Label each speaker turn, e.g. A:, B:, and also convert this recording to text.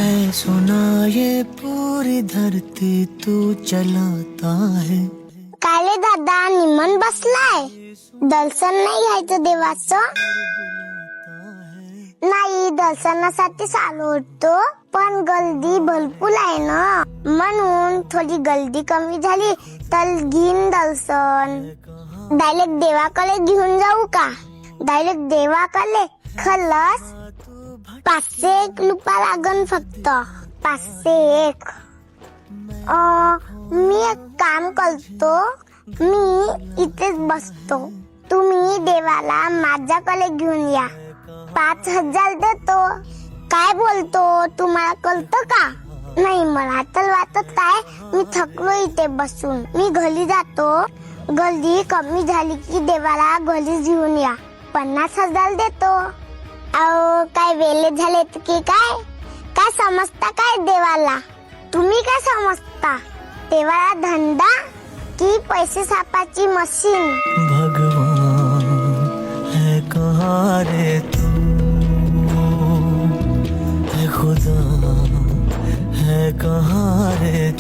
A: है सुना ये पूरी धरती तू चलाता है।
B: काले दादा निमन बसलाय, दर्शन नाही घ्यायचं देवाचं? नाही, दर्शनासाठी आलो होतो, पण गर्दी भरपूर आहे ना, म्हणून थोडी गर्दी कमी झाली तर घेईन दर्शन. डायरेक्ट देवाकडे घेऊन जाऊ का? डायरेक्ट देवाकडे खलस 501 रुपया लागन फक्त, 501. मी एक काम करतो, मी इथेच बसतो, तुम्ही देवाला माझ्याकडे घेऊन या, 5000 देतो. काय बोलतो, तुम्हाला कळतं का? नाही, मला तर वाटत काय, मी थकलो इथे बसून, मी घरी जातो. गर्दी कमी झाली की देवाला घरी घेऊन या, 50,000 देतो. अहो, काय वेळे झालेत की काय? काय समजता काय देवाला? तुम्ही काय समजता? देवाला धंदा की पैसे छापाची मशीन?
A: भगवान है कहाँ रे तू, है खुदा है कहाँ रे